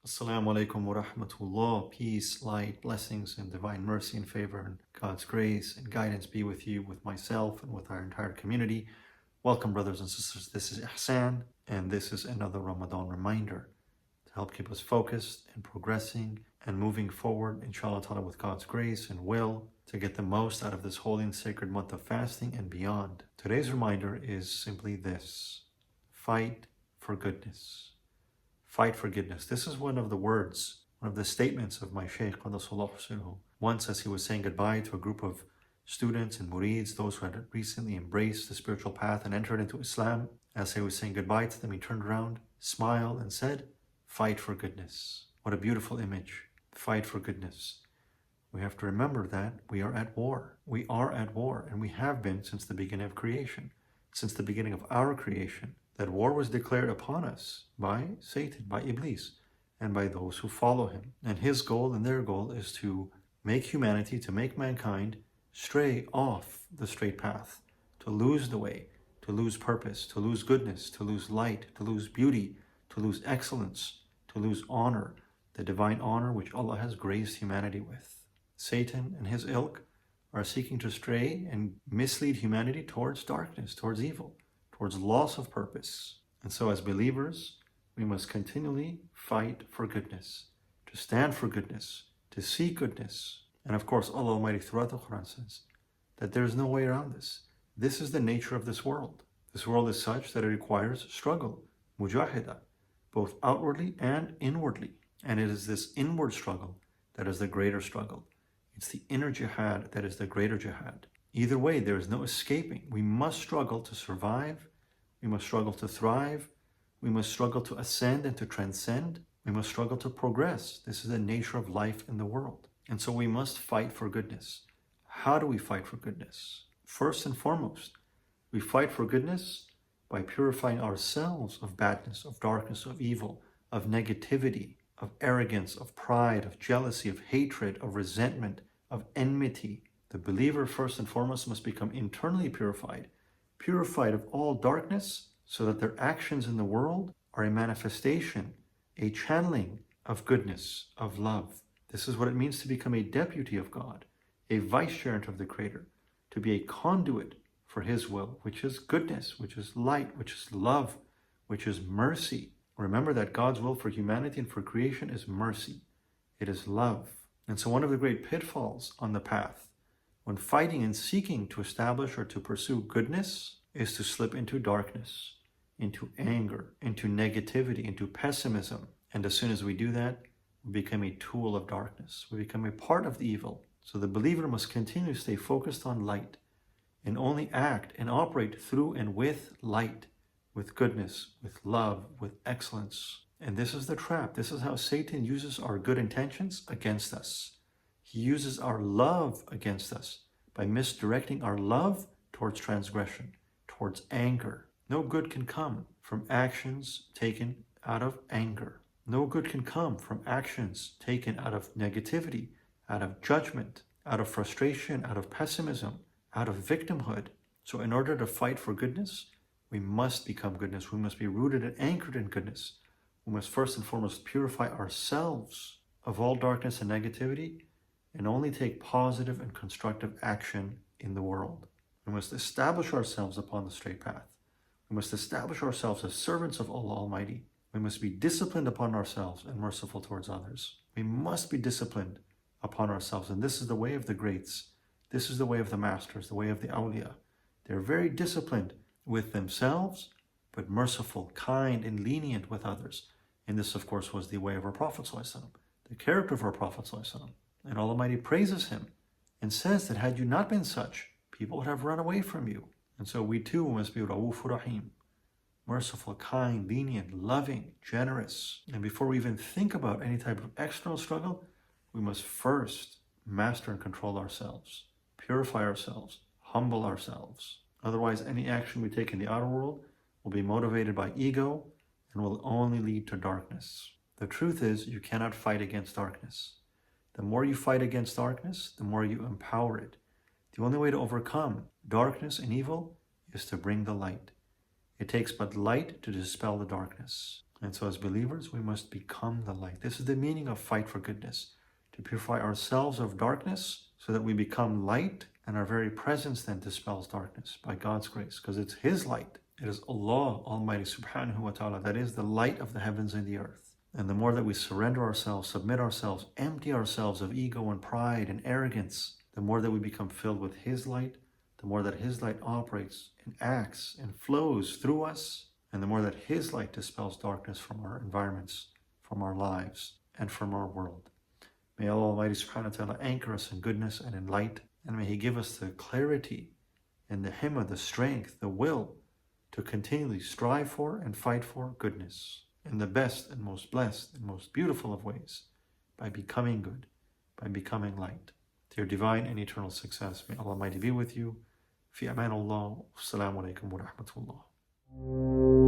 Assalamu alaikum wa rahmatullah. Peace, light, blessings, and divine mercy and favor and God's grace and guidance be with you, with myself, and with our entire community. Welcome, brothers and sisters. This is Ihsan, and this is another Ramadan reminder to help keep us focused and progressing and moving forward, inshallah ta'ala, with God's grace and will to get the most out of this holy and sacred month of fasting and beyond. Today's reminder is simply this: fight for goodness. Fight for goodness. This is one of the words, one of the statements of my Shaykh, once as he was saying goodbye to a group of students and murids, those who had recently embraced the spiritual path and entered into Islam. As he was saying goodbye to them, he turned around, smiled, and said, "Fight for goodness." What a beautiful image. Fight for goodness. We have to remember that we are at war. We are at war, and we have been since the beginning of creation, since the beginning of our creation. That war was declared upon us by Satan, by Iblis, and by those who follow him. And his goal and their goal is to make humanity, to make mankind stray off the straight path, to lose the way, to lose purpose, to lose goodness, to lose light, to lose beauty, to lose excellence, to lose honor, the divine honor which Allah has graced humanity with. Satan and his ilk are seeking to stray and mislead humanity towards darkness, towards evil, towards loss of purpose. And so as believers, we must continually fight for goodness, to stand for goodness, to seek goodness. And of course, Allah Almighty throughout the Quran says that there is no way around this. This is the nature of this world. This world is such that it requires struggle, mujahida, both outwardly and inwardly. And it is this inward struggle that is the greater struggle. It's the inner jihad that is the greater jihad. Either way, there is no escaping. We must struggle to survive. We must struggle to thrive. We must struggle to ascend and to transcend. We must struggle to progress. This is the nature of life in the world. And so we must fight for goodness. How do we fight for goodness? First and foremost, we fight for goodness by purifying ourselves of badness, of darkness, of evil, of negativity, of arrogance, of pride, of jealousy, of hatred, of resentment, of enmity. The believer, first and foremost, must become internally purified of all darkness, so that their actions in the world are a manifestation, a channeling of goodness, of love. This is what it means to become a deputy of God, a vicegerent of the Creator, to be a conduit for His will, which is goodness, which is light, which is love, which is mercy. Remember that God's will for humanity and for creation is mercy. It is love. And so one of the great pitfalls on the path when fighting and seeking to establish or to pursue goodness is to slip into darkness, into anger, into negativity, into pessimism. And as soon as we do that, we become a tool of darkness. We become a part of the evil. So the believer must continue to stay focused on light and only act and operate through and with light, with goodness, with love, with excellence. And this is the trap. This is how Satan uses our good intentions against us. He uses our love against us by misdirecting our love towards transgression, towards anger. No good can come from actions taken out of anger. No good can come from actions taken out of negativity, out of judgment, out of frustration, out of pessimism, out of victimhood. So in order to fight for goodness, we must become goodness. We must be rooted and anchored in goodness. We must first and foremost purify ourselves of all darkness and negativity and only take positive and constructive action in the world. We must establish ourselves upon the straight path. We must establish ourselves as servants of Allah Almighty. We must be disciplined upon ourselves and merciful towards others. We must be disciplined upon ourselves. And this is the way of the greats. This is the way of the masters, the way of the awliya. They're very disciplined with themselves, but merciful, kind, and lenient with others. And this, of course, was the way of our Prophet ﷺ, the character of our Prophet ﷺ. And Allah Almighty praises him and says that had you not been such, people would have run away from you. And so we too must be Ra'uf Rahim, merciful, kind, lenient, loving, generous. And before we even think about any type of external struggle, we must first master and control ourselves, purify ourselves, humble ourselves. Otherwise, any action we take in the outer world will be motivated by ego and will only lead to darkness. The truth is, you cannot fight against darkness. The more you fight against darkness, the more you empower it. The only way to overcome darkness and evil is to bring the light. It takes but light to dispel the darkness. And so as believers, we must become the light. This is the meaning of fight for goodness, to purify ourselves of darkness so that we become light, and our very presence then dispels darkness by God's grace, because it's His light. It is Allah Almighty Subhanahu wa Ta'ala that is the light of the heavens and the earth. And the more that we surrender ourselves, submit ourselves, empty ourselves of ego and pride and arrogance, the more that we become filled with His light, the more that His light operates and acts and flows through us, and the more that His light dispels darkness from our environments, from our lives, and from our world. May Allah Almighty Subhanahu wa Ta'ala anchor us in goodness and in light, and may He give us the clarity and the himmah, the strength, the will to continually strive for and fight for goodness in the best and most blessed and most beautiful of ways, by becoming good, by becoming light. To your divine and eternal success, may Allah Almighty be with you. Fi aman Allah. Assalamu alaikum wa rahmatullah.